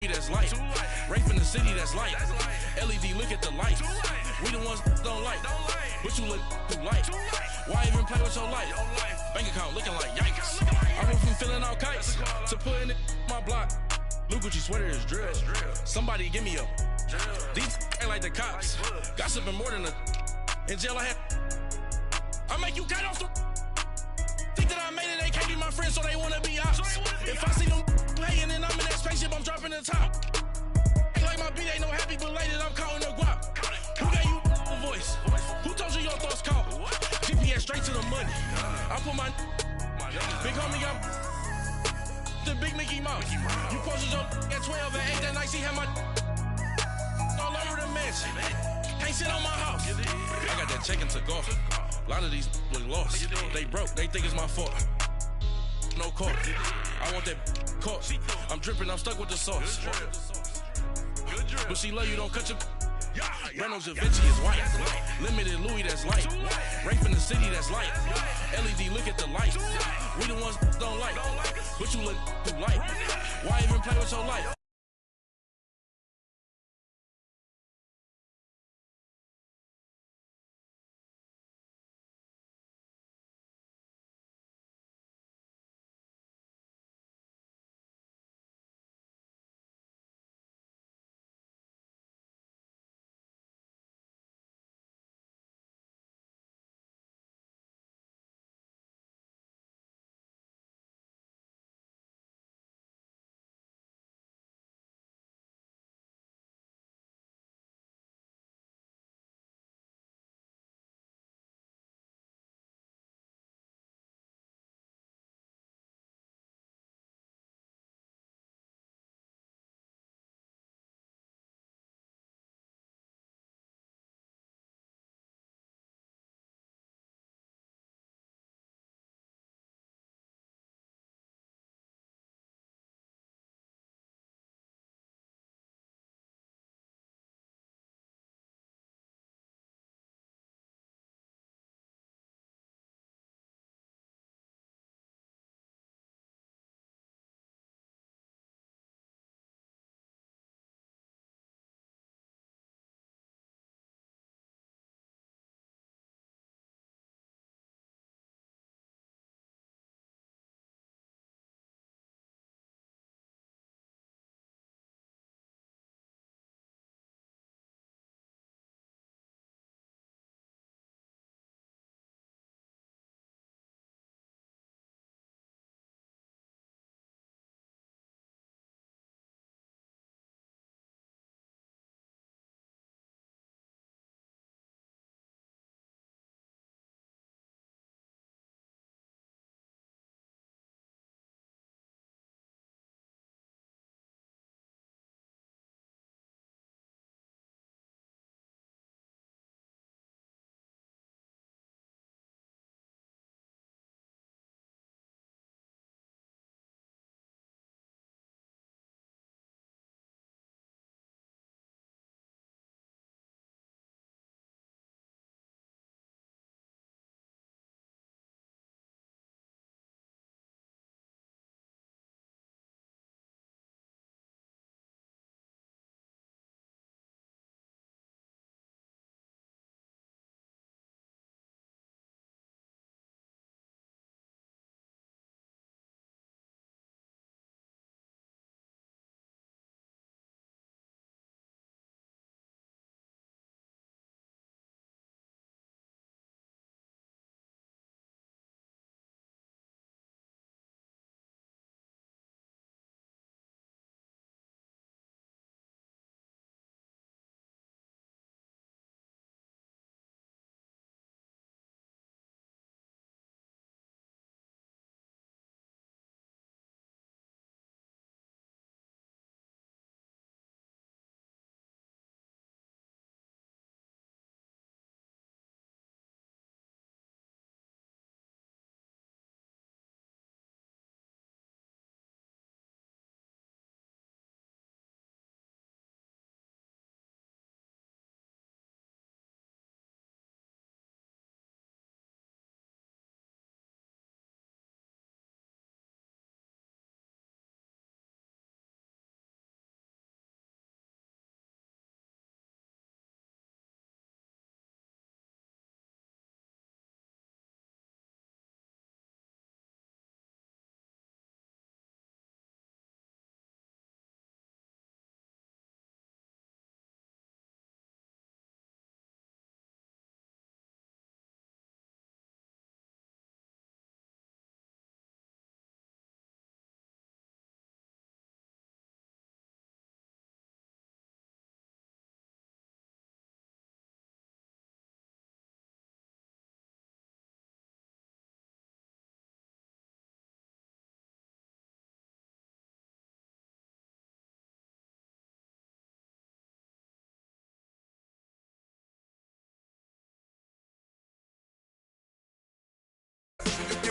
That's light. Rape in the city, that's light. LED, look at the lights. We the ones don't like. But you look too light. Why even play with your life? Bank account looking like yikes. I went from filling out kites to putting it in my block. Blue Gucci sweater is drill. Somebody give me a. These ain't like the cops. Gossiping more than a. In jail I had. I make you cut off the. Think that I made it, they can't be my friends, so they wanna be ops. If I see them playing and I'm in that spaceship, I'm dropping the top. Ain't like my beat, ain't no happy belated, I'm calling the guap. Who gave you a voice? Who told you your thoughts count? GPS straight to the money. I put my big homie up the big Mickey Mouse. You posted your at 12 and 8 that night, she had my all over the mansion. Can't sit on my house. I got that check into golf. A lot of these look lost. They broke, they think it's my fault. No court. I want that caught. I'm dripping, I'm stuck with the sauce. But she love you, don't cut your. Reynolds Da Vinci is white. Limited Louis, that's light. Rape in the city, that's light. LED, look at the lights. We the ones don't like. But you look too light. Why even play with your life?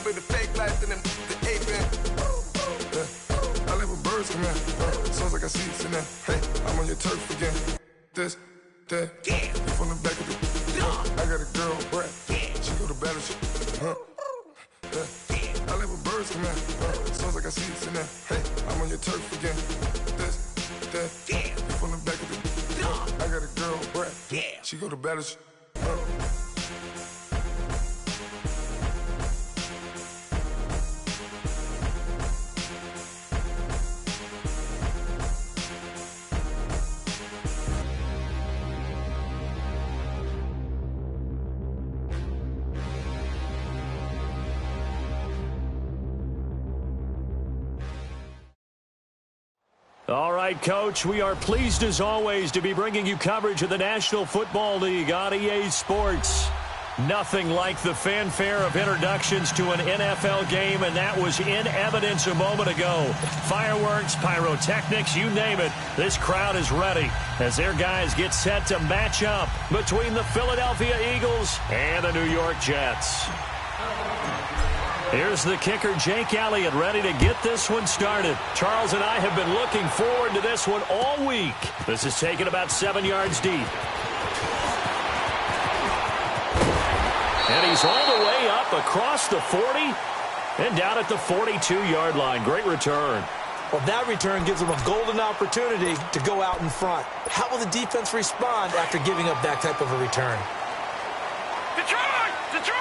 with the fake lights and the apron. I live with birds come in. Sounds like I see seats in there. Hey, I'm on your turf again. This, that, yeah. From the back of the. I got a girl, Brad. She go to battle. I live with birds come in. Sounds like I see seats in there. Hey, I'm on your turf again. This, that, yeah. From the back of the. I got a girl, Brad. She go to battle. All right, Coach, we are pleased as always to be bringing you coverage of the National Football League on EA Sports. Nothing like the fanfare of introductions to an NFL game, and that was in evidence a moment ago. Fireworks, pyrotechnics, you name it. This crowd is ready as their guys get set to match up between the Philadelphia Eagles and the New York Jets. Here's the kicker, Jake Elliott, ready to get this one started. Charles and I have been looking forward to this one all week. This is taken about 7 yards deep. And he's all the way up across the 40 and down at the 42-yard line. Great return. Well, that return gives them a golden opportunity to go out in front. How will the defense respond after giving up that type of a return? Detroit! Detroit!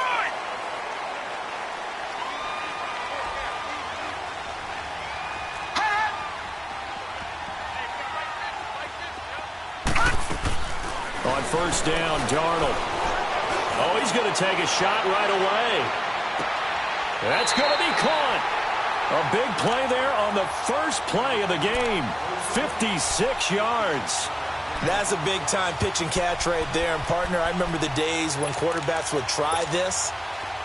On first down, Darnold. Oh, he's going to take a shot right away. That's going to be caught. A big play there on the first play of the game. 56 yards. That's a big-time pitch and catch right there. And, partner, I remember the days when quarterbacks would try this.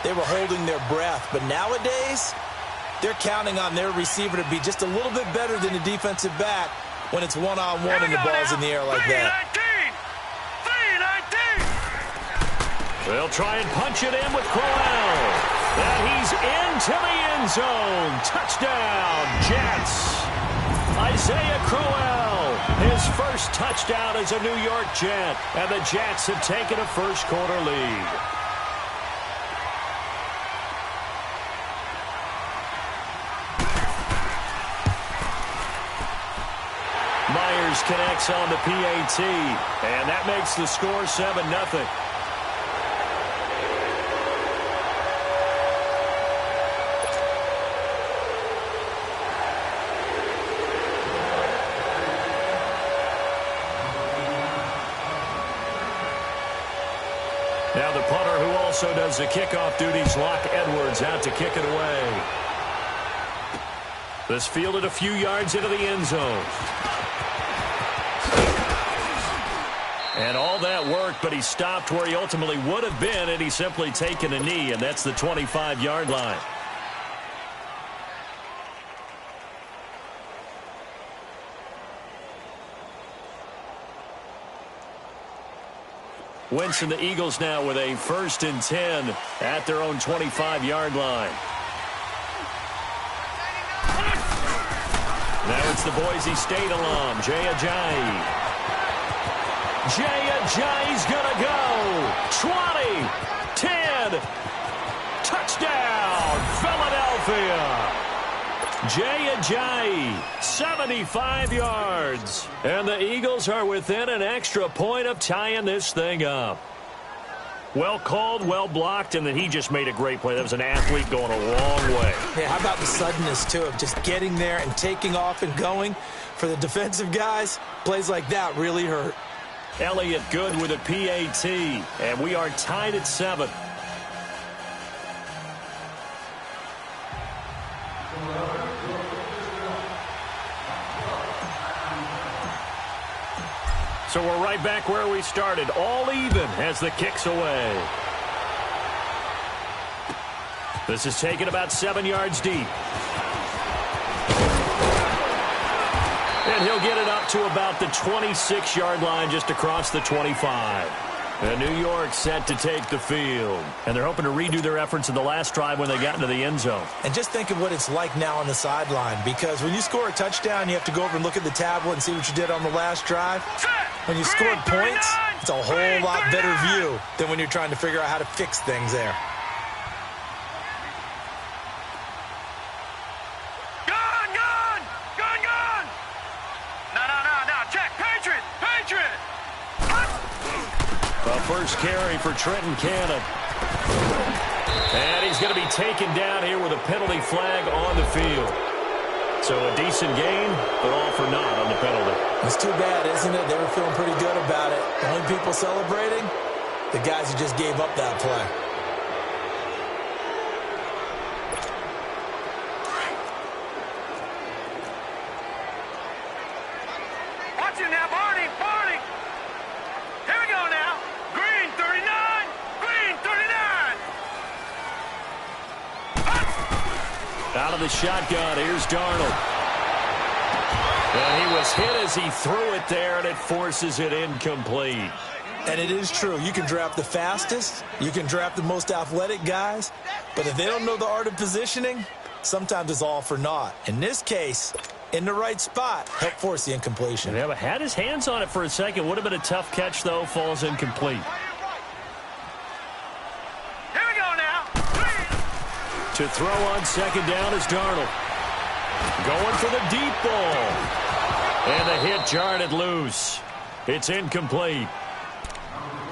They were holding their breath. But nowadays, they're counting on their receiver to be just a little bit better than the defensive back when it's one-on-one and the ball's in the air like that. They'll try and punch it in with Crowell. And he's into the end zone. Touchdown, Jets. Isaiah Crowell, his first touchdown as a New York Jet. And the Jets have taken a first-quarter lead. Myers connects on the PAT. And that makes the score 7-0. Now the punter who also does the kickoff duties, Locke Edwards, out to kick it away. This fielded a few yards into the end zone. And all that worked, but he stopped where he ultimately would have been, and he's simply taken a knee, and that's the 25-yard line. Wentz and the Eagles now with a 1st and 10 at their own 25-yard line. Now it's the Boise State alum, Jay Ajayi. Jay Ajayi's going to go. 20, 10, touchdown, Philadelphia. Jay Ajayi, 75 yards. And the Eagles are within an extra point of tying this thing up. Well called, well blocked, and then he just made a great play. That was an athlete going a long way. Hey, how about the suddenness, too, of just getting there and taking off and going? For the defensive guys, plays like that really hurt. Elliott good with a PAT, and we are tied at 7. So we're right back where we started, all even as the kick's away. This is taken about 7 yards deep. And he'll get it up to about the 26-yard line just across the 25. And New York set to take the field. And they're hoping to redo their efforts in the last drive when they got into the end zone. And just think of what it's like now on the sideline, because when you score a touchdown, you have to go over and look at the tablet and see what you did on the last drive. When you scored points, it's a whole lot better view than when you're trying to figure out how to fix things there. First carry for Trenton Cannon. And he's going to be taken down here with a penalty flag on the field. So a decent gain, but all for naught on the penalty. It's too bad, isn't it? They were feeling pretty good about it. The only people celebrating, the guys who just gave up that play. Watch it now, Barney, Barney. Here we go now. Green 39, Green 39. Out of the shotgun, here's Darnold. And he was hit as he threw it there, and it forces it incomplete. And it is true. You can draft the fastest. You can draft the most athletic guys. But if they don't know the art of positioning, sometimes it's all for naught. In this case, in the right spot, help force the incompletion. Yeah, but had his hands on it for a second. Would have been a tough catch, though. Falls incomplete. Here we go now. To throw on second down is Darnold. Going for the deep ball. And the hit jarred it loose. It's incomplete.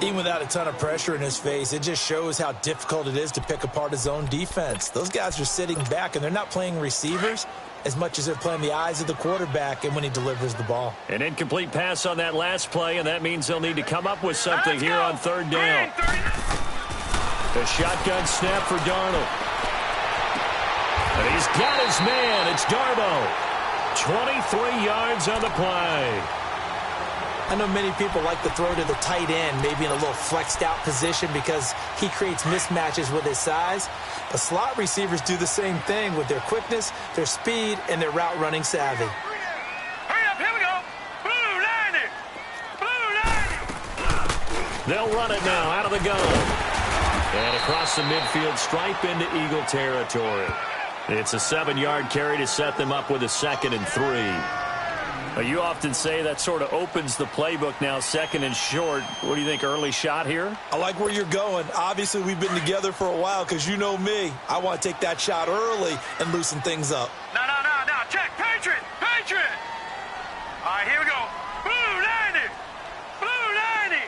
Even without a ton of pressure in his face, it just shows how difficult it is to pick apart his own defense. Those guys are sitting back, and they're not playing receivers as much as they're playing the eyes of the quarterback and when he delivers the ball. An incomplete pass on that last play, and that means they'll need to come up with something here on third down. The shotgun snap for Darnold. And he's got his man. It's Darbo. 23 yards on the play. I know many people like to throw to the tight end, maybe in a little flexed out position because he creates mismatches with his size. But slot receivers do the same thing with their quickness, their speed, and their route running savvy. Hurry up, here we go. Blue 90. Blue 90. They'll run it now out of the gun. And across the midfield stripe into Eagle territory. It's a 7-yard carry to set them up with a 2nd and 3. You often say that sort of opens the playbook now, 2nd and short. What do you think, early shot here? I like where you're going. Obviously, we've been together for a while because you know me. I want to take that shot early and loosen things up. No. Check. Patriot. All right, here we go. Blue 90. Blue 90.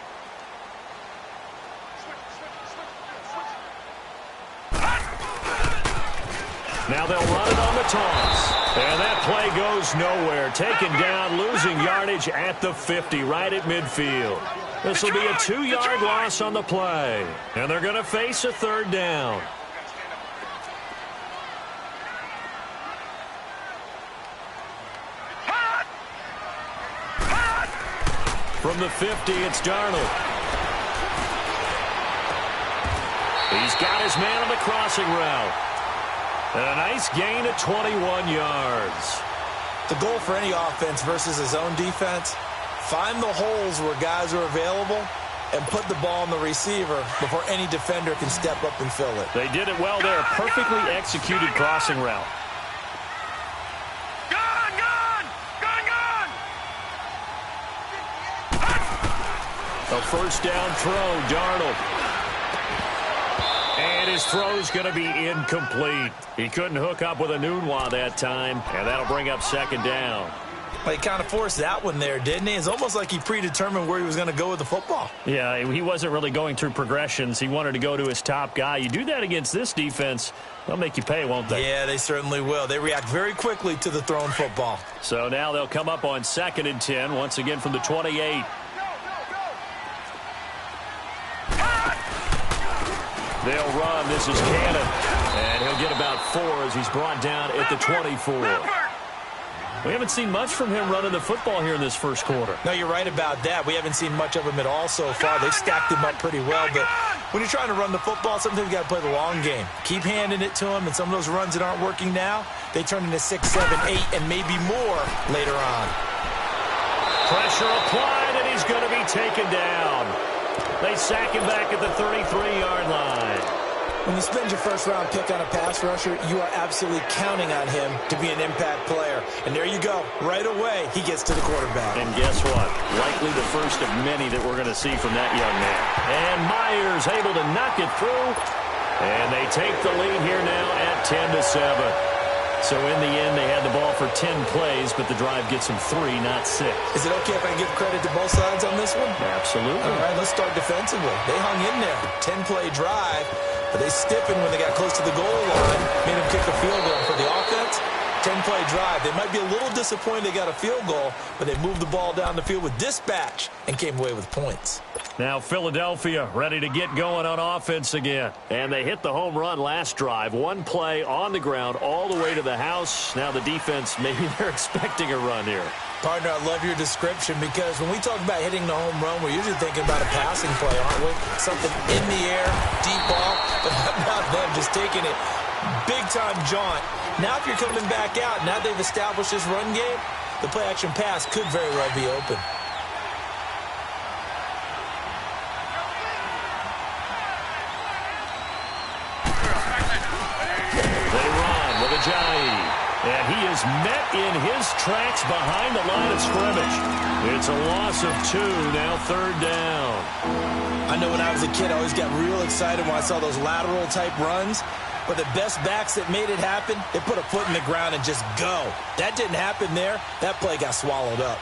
Now they'll run it on the toss. And that play goes nowhere. Taken down, losing yardage at the 50, right at midfield. This will be a 2-yard loss on the play. And they're going to face a 3rd down. From the 50, it's Darnold. He's got his man on the crossing route. And a nice gain of 21 yards. The goal for any offense versus his own defense, find the holes where guys are available and put the ball on the receiver before any defender can step up and fill it. They did it well there. Perfectly executed crossing route. Gone. A first down throw, Darnold. And his throw's going to be incomplete. He couldn't hook up with a Nunwa that time, and that'll bring up 2nd down. Well, he kind of forced that one there, didn't he? It's almost like he predetermined where he was going to go with the football. Yeah, he wasn't really going through progressions. He wanted to go to his top guy. You do that against this defense, they'll make you pay, won't they? Yeah, they certainly will. They react very quickly to the thrown football. So now they'll come up on 2nd and 10, once again from the 28. They'll run. This is Cannon. And he'll get about 4 as he's brought down at the 24. We haven't seen much from him running the football here in this first quarter. No, you're right about that. We haven't seen much of him at all so far. They stacked him up pretty well. But when you're trying to run the football, sometimes you got to play the long game. Keep handing it to him. And some of those runs that aren't working now, they turn into 6, 7, 8, and maybe more later on. Pressure applied, and he's going to be taken down. They sack him back at the 33-yard line. When you spend your first-round pick on a pass rusher, you are absolutely counting on him to be an impact player. And there you go. Right away, he gets to the quarterback. And guess what? Likely the first of many that we're going to see from that young man. And Myers able to knock it through. And they take the lead here now at 10-7. So in the end, they had the ball for 10 plays, but the drive gets them 3, not 6. Is it okay if I give credit to both sides on this one? Absolutely. All right, let's start defensively. They hung in there. 10-play drive, but they stiffened when they got close to the goal line, made them kick a field goal. For the offense, 10-play drive. They might be a little disappointed they got a field goal, but they moved the ball down the field with dispatch and came away with points. Now Philadelphia ready to get going on offense again. And they hit the home run last drive. One play on the ground all the way to the house. Now the defense, maybe they're expecting a run here. Partner, I love your description because when we talk about hitting the home run, we're usually thinking about a passing play, aren't we? Something in the air, deep ball, but not them just taking it. Big-time jaunt. Now if you're coming back out, now they've established this run game, the play-action pass could very well be open. And he is met in his tracks behind the line of scrimmage. It's a loss of 2, now 3rd down. I know when I was a kid, I always got real excited when I saw those lateral-type runs. But the best backs that made it happen, they put a foot in the ground and just go. That didn't happen there. That play got swallowed up.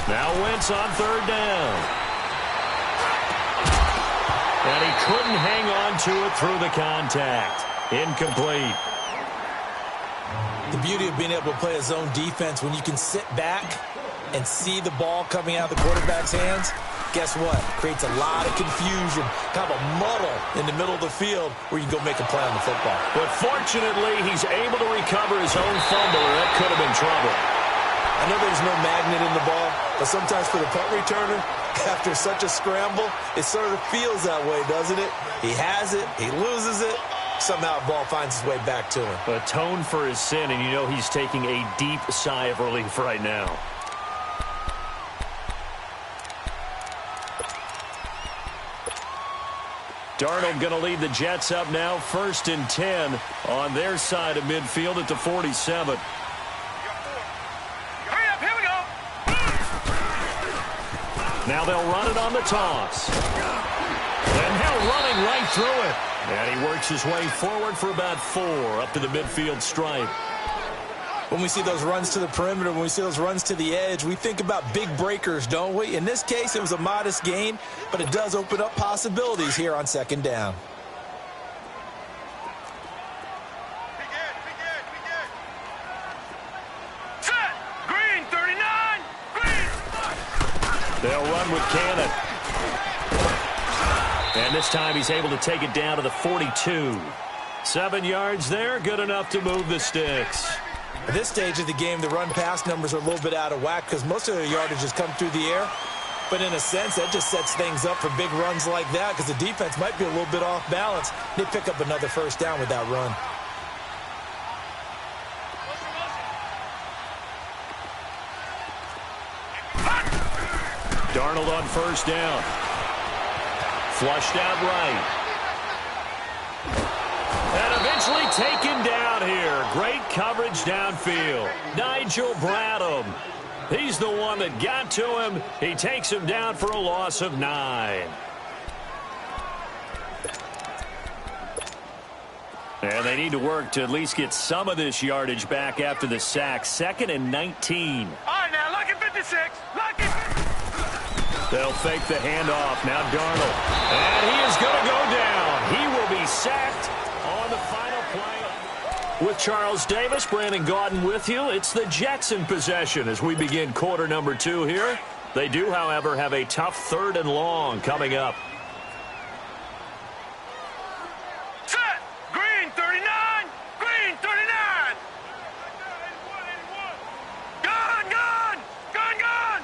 Now Wentz on 3rd down. And he couldn't hang on to it through the contact. Incomplete. The beauty of being able to play a zone defense when you can sit back and see the ball coming out of the quarterback's hands, guess what? Creates a lot of confusion, kind of a muddle in the middle of the field where you can go make a play on the football. But fortunately, he's able to recover his own fumble, or that could have been trouble. I know there's no magnet in the ball, but sometimes for the punt returner, after such a scramble, it sort of feels that way, doesn't it? He has it, he loses it, somehow the ball finds its way back to him. Atone for his sin, and you know he's taking a deep sigh of relief right now. Darnold going to lead the Jets up now, 1st and 10 on their side of midfield at the 47. Now they'll run it on the toss. And now running right through it. And he works his way forward for about 4 up to the midfield stripe. When we see those runs to the perimeter, when we see those runs to the edge, we think about big breakers, don't we? In this case, it was a modest gain, but it does open up possibilities here on 2nd down. They'll run with Cannon. And this time he's able to take it down to the 42. 7 yards there, good enough to move the sticks. At this stage of the game, the run-pass numbers are a little bit out of whack because most of their yardage has come through the air. But in a sense, that just sets things up for big runs like that because the defense might be a little bit off balance. They pick up another 1st down with that run. Darnold on 1st down. Flushed out right. And eventually taken down here. Great coverage downfield. Nigel Bradham. He's the one that got to him. He takes him down for a loss of 9. And they need to work to at least get some of this yardage back after the sack. 2nd and 19. All right, now, look at 56. Look at 56. They'll fake the handoff. Now Darnold. And he is going to go down. He will be sacked on the final play. With Charles Davis, Brandon Gaudin with you. It's the Jets in possession as we begin quarter number 2 here. They do, however, have a tough 3rd and long coming up. Set. Green 39. Green 39. Gun, gun. Gun, gun.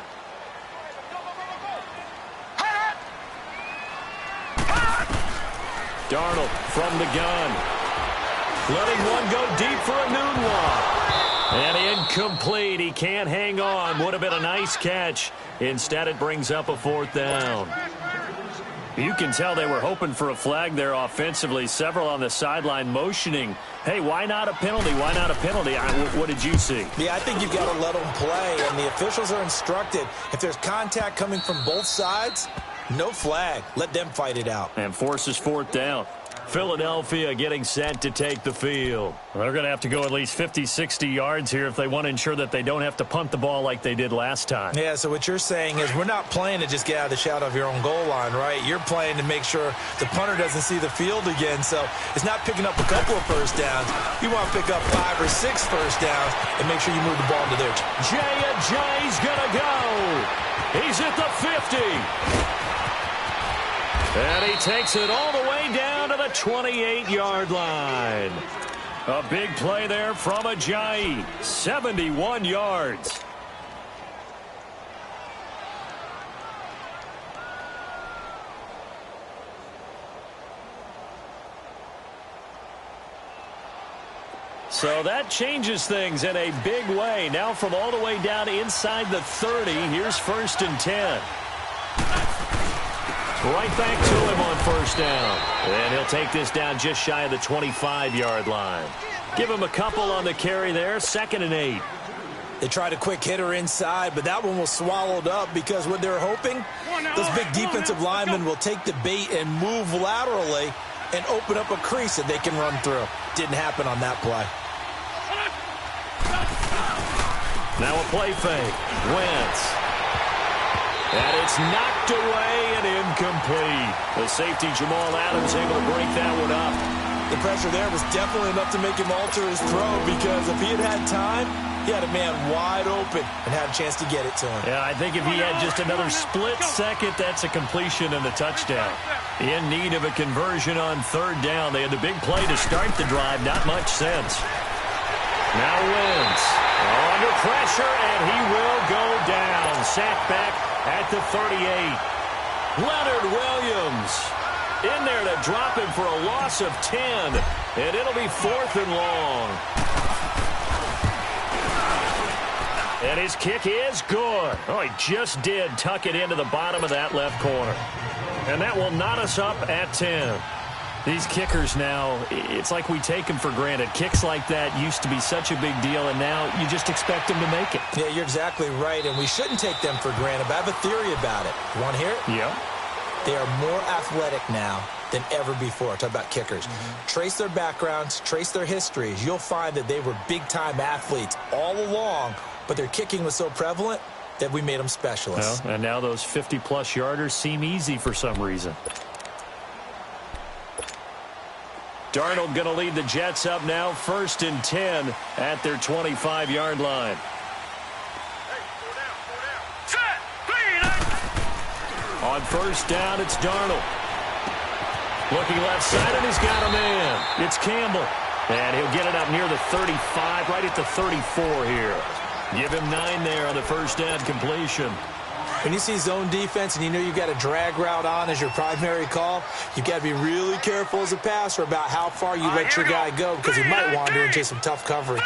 Darnold from the gun. Letting one go deep for a noon walk. And incomplete. He can't hang on. Would have been a nice catch. Instead, it brings up a 4th down. You can tell they were hoping for a flag there offensively. Several on the sideline motioning, hey, why not a penalty? Why not a penalty? What did you see? Yeah, I think you've got to let them play, and the officials are instructed. If there's contact coming from both sides, no flag. Let them fight it out. And forces 4th down. Philadelphia getting set to take the field. They're going to have to go at least 50, 60 yards here if they want to ensure that they don't have to punt the ball like they did last time. Yeah, so what you're saying is we're not playing to just get out of the shadow of your own goal line, right? You're playing to make sure the punter doesn't see the field again. So it's not picking up a couple of first downs. You want to pick up 5 or 6 first downs and make sure you move the ball into their Jay's going to go. He's at the 50. And he takes it all the way down to the 28-yard line. A big play there from Ajayi. 71 yards. So that changes things in a big way. Now from all the way down inside the 30, here's 1st and 10. Right back to him on 1st down. And he'll take this down just shy of the 25-yard line. Give him a couple on the carry there. 2nd and 8. They tried a quick hitter inside, but that one was swallowed up because what they're hoping, those big defensive linemen will take the bait and move laterally and open up a crease that they can run through. Didn't happen on that play. Now a play fake. Wentz. And it's knocked away and incomplete. The safety, Jamal Adams, able to break that one up. The pressure there was definitely enough to make him alter his throw because if he had time, he had a man wide open and had a chance to get it to him. Yeah, I think if he had just another split second, that's a completion and a touchdown. In need of a conversion on 3rd down. They had the big play to start the drive. Not much sense. Now Wentz under pressure, and he will go down. Sacked back at the 38. Leonard Williams in there to drop him for a loss of 10. And it'll be 4th and long. And his kick is good. Oh, he just did tuck it into the bottom of that left corner. And that will knot us up at 10. These kickers now, it's like we take them for granted. Kicks like that used to be such a big deal, and now you just expect them to make it. Yeah, you're exactly right, and we shouldn't take them for granted, but I have a theory about it. You want to hear it? Yeah. They are more athletic now than ever before. Talk about kickers. Trace their backgrounds, trace their histories. You'll find that they were big-time athletes all along, but their kicking was so prevalent that we made them specialists. Well, and now those 50-plus yarders seem easy for some reason. Darnold going to lead the Jets up now, 1st and 10 at their 25-yard line. On 1st down, it's Darnold. Looking left side, and he's got a man. It's Campbell. And he'll get it up near the 35, right at the 34 here. Give him 9 there on the 1st down completion. When you see zone defense and you know you've got a drag route on as your primary call, you've got to be really careful as a passer about how far you let your guy go because he might wander into some tough coverage.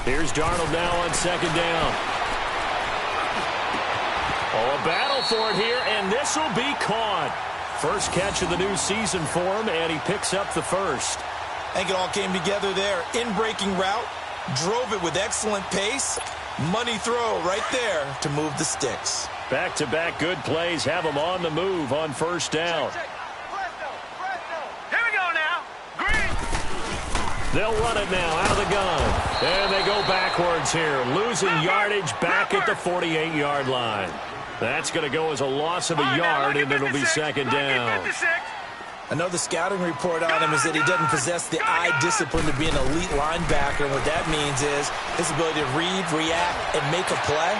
Here's Darnold now on 2nd down. Oh, a battle for it here, and this will be caught. First catch of the new season for him, and he picks up the 1st. I think it all came together there. In-breaking route, drove it with excellent pace. Money throw right there to move the sticks. Back-to-back good plays have him on the move on 1st down. Here we go now. Green. They'll run it now out of the gun. And they go backwards here, losing yardage back at the 48-yard line. That's going to go as a loss of a yard, and it'll be 2nd down. I know the scouting report on him is that he doesn't possess the eye discipline to be an elite linebacker. And what that means is his ability to read, react, and make a play.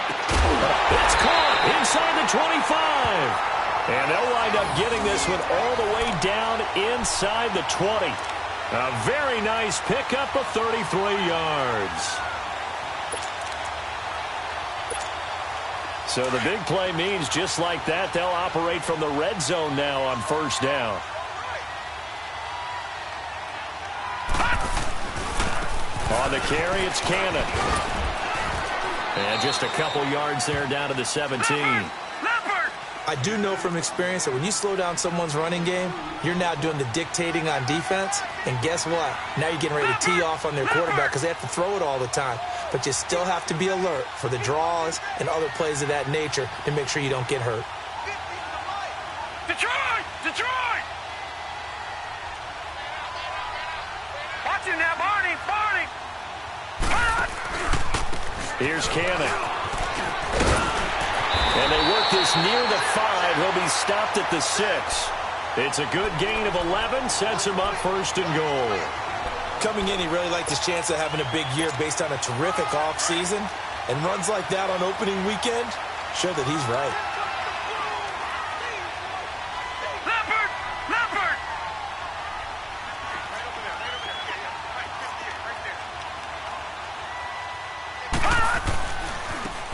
It's caught inside the 25. And they'll wind up getting this one all the way down inside the 20. A very nice pickup of 33 yards. So the big play means just like that, they'll operate from the red zone now on first down. On the carry, it's Cannon. And just a couple yards there down to the 17. I do know from experience that when you slow down someone's running game, you're now doing the dictating on defense. And guess what? Now you're getting ready to tee off on their quarterback because they have to throw it all the time. But you still have to be alert for the draws and other plays of that nature to make sure you don't get hurt. Detroit! Detroit! Watch him now, Barney! Barney! Here's Cannon. And they work this near the 5. He'll be stopped at the 6. It's a good gain of 11. Sets him up first and goal. Coming in, he really liked his chance of having a big year based on a terrific offseason. And runs like that on opening weekend show that he's right. Leopard! Leopard!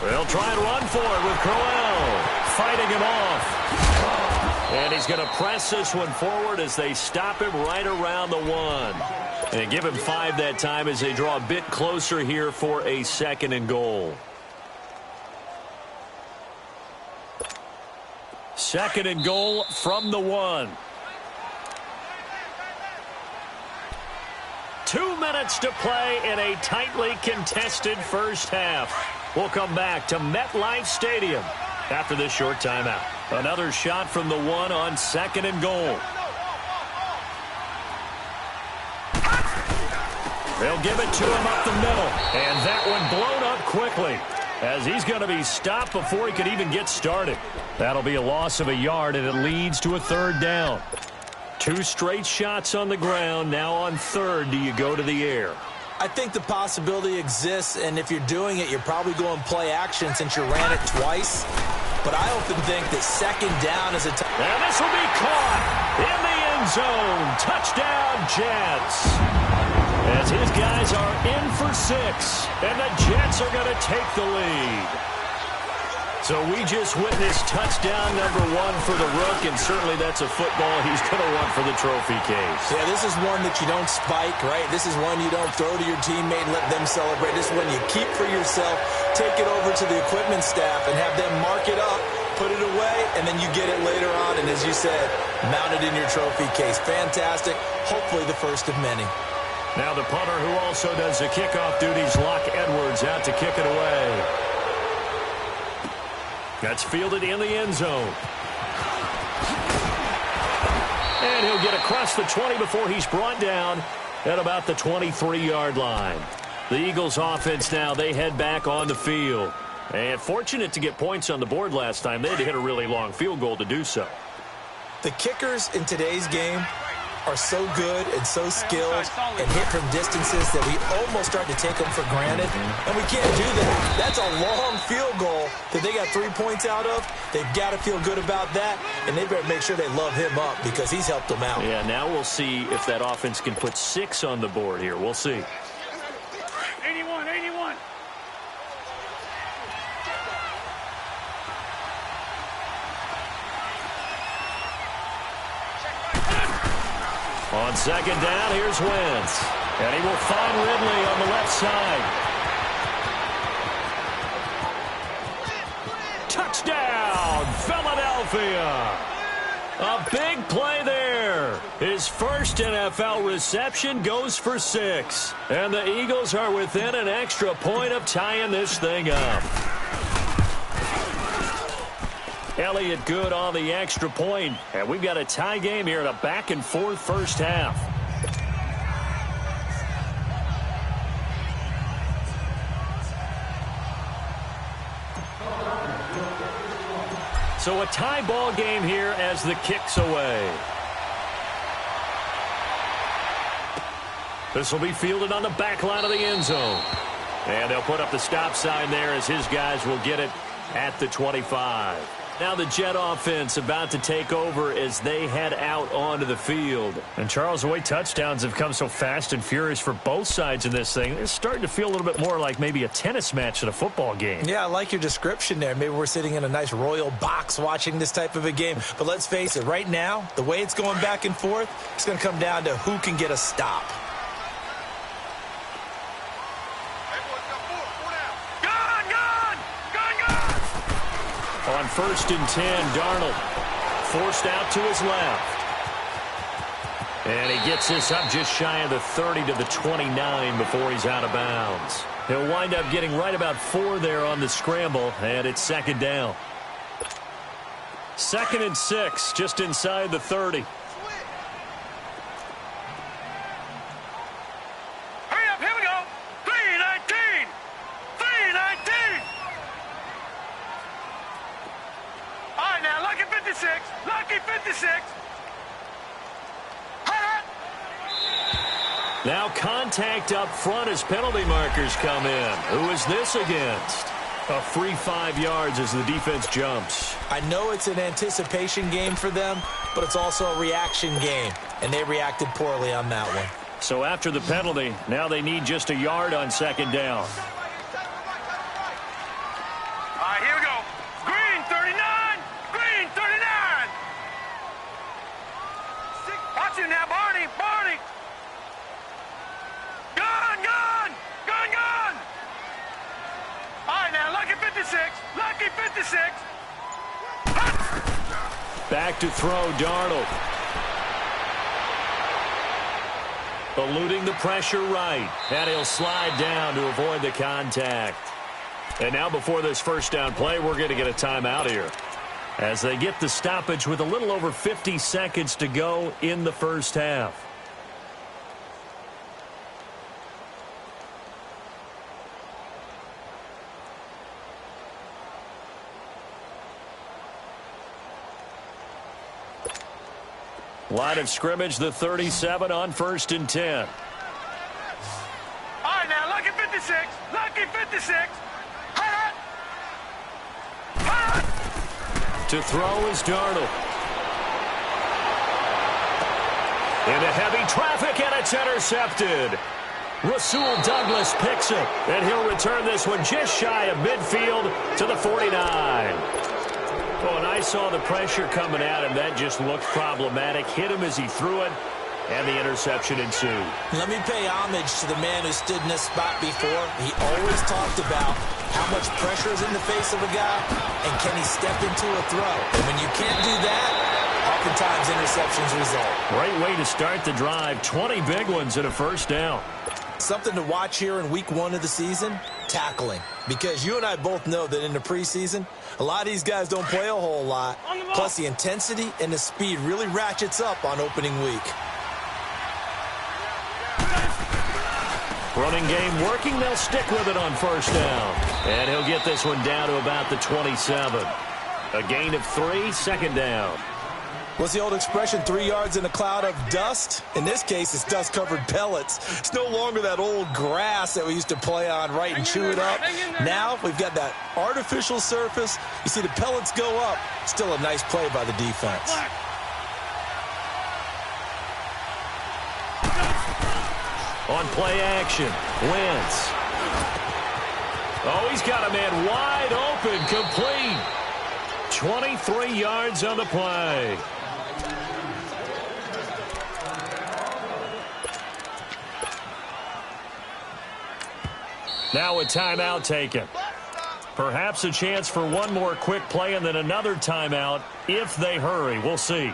They'll try and run for it with Crowell. Fighting him off. And he's going to press this one forward as they stop him right around the 1. And give him 5 that time as they draw a bit closer here for a second and goal. Second and goal from the 1. 2 minutes to play in a tightly contested first half. We'll come back to MetLife Stadium after this short timeout. Another shot from the 1 on second and goal. They'll give it to him up the middle. And that one blown up quickly as he's going to be stopped before he could even get started. That'll be a loss of a yard, and it leads to a third down. 2 straight shots on the ground. Now on third, do you go to the air? I think the possibility exists, and if you're doing it, you're probably going play action since you ran it twice. But I often think that second down is a time. And this will be caught in the end zone. Touchdown, Jets. As his guys are in for 6, and the Jets are going to take the lead. So we just witnessed touchdown number 1 for the Rook, and certainly that's a football he's going to want for the trophy case. Yeah, this is one that you don't spike, right? This is one you don't throw to your teammate and let them celebrate. This is one you keep for yourself, take it over to the equipment staff, and have them mark it up, put it away, and then you get it later on, and as you said, mount it in your trophy case. Fantastic. Hopefully the first of many. Now the punter who also does the kickoff duties, Locke Edwards, out to kick it away. That's fielded in the end zone. And he'll get across the 20 before he's brought down at about the 23-yard line. The Eagles offense now, they head back on the field. And fortunate to get points on the board last time. They had to hit a really long field goal to do so. The kickers in today's game are so good and so skilled and hit from distances that we almost start to take them for granted. And we can't do that. That's a long field goal that they got 3 points out of. They've got to feel good about that, and they better make sure they love him up because he's helped them out. Yeah, now we'll see if that offense can put 6 on the board here. We'll see. 81, 81. On second down, here's Wentz. And he will find Ridley on the left side. Touchdown, Philadelphia. A big play there. His first NFL reception goes for 6. And the Eagles are within an extra point of tying this thing up. Elliott good on the extra point. And we've got a tie game here in a back-and-forth first half. So a tie ball game here as the kick's away. This will be fielded on the back line of the end zone. And they'll put up the stop sign there as his guys will get it at the 25. Now the Jet offense about to take over as they head out onto the field. And Charles, the way touchdowns have come so fast and furious for both sides in this thing, it's starting to feel a little bit more like maybe a tennis match at a football game. Yeah, I like your description there. Maybe we're sitting in a nice royal box watching this type of a game. But let's face it, right now, the way it's going back and forth, it's going to come down to who can get a stop. On 1st and 10, Darnold forced out to his left. And he gets this up just shy of the 30 to the 29 before he's out of bounds. He'll wind up getting right about 4 there on the scramble, and it's 2nd down. 2nd and 6, just inside the 30. Hurry up, here we go. 3:19. 3:19. All right, now, lucky 56. Lucky 56. Now contact up front as penalty markers come in. Who is this against? A free 5 yards as the defense jumps. I know it's an anticipation game for them, but it's also a reaction game, and they reacted poorly on that one. So after the penalty, now they need just a yard on 2nd down. All right, here we go. Green 39. Green 39. Watch it now, Barney. Barney. Gun, gun. Gun, gun. All right, now, lucky 56. Lucky 56. Back to throw, Darnold. Eluding the pressure right. And he'll slide down to avoid the contact. And now before this 1st down play, we're going to get a timeout here. As they get the stoppage with a little over 50 seconds to go in the 1st half. Line of scrimmage, the 37 on 1st and 10. All right, now, lucky 56. Lucky 56. Hut! Hut! To throw is Darnold. Into heavy traffic, and it's intercepted. Rasul Douglas picks it, and he'll return this one just shy of midfield to the 49. Oh, and I saw the pressure coming at him. That just looked problematic. Hit him as he threw it, and the interception ensued. Let me pay homage to the man who stood in this spot before. He always talked about how much pressure is in the face of a guy, and can he step into a throw. And when you can't do that, oftentimes interceptions result. Great way to start the drive. 20 big ones and a 1st down. Something to watch here in week 1 of the season, tackling. Because you and I both know that in the preseason, a lot of these guys don't play a whole lot. Plus, the intensity and the speed really ratchets up on opening week. Running game working. They'll stick with it on 1st down. And he'll get this one down to about the 27. A gain of 3, 2nd down. What's the old expression, 3 yards in a cloud of dust? In this case, it's dust-covered pellets. It's no longer that old grass that we used to play on, right, and chew it up. Now we've got that artificial surface. You see the pellets go up. Still a nice play by the defense. On play action, Wentz. Oh, he's got a man wide open, complete. 23 yards on the play. Now a timeout taken. Perhaps a chance for one more quick play and then another timeout if they hurry. We'll see.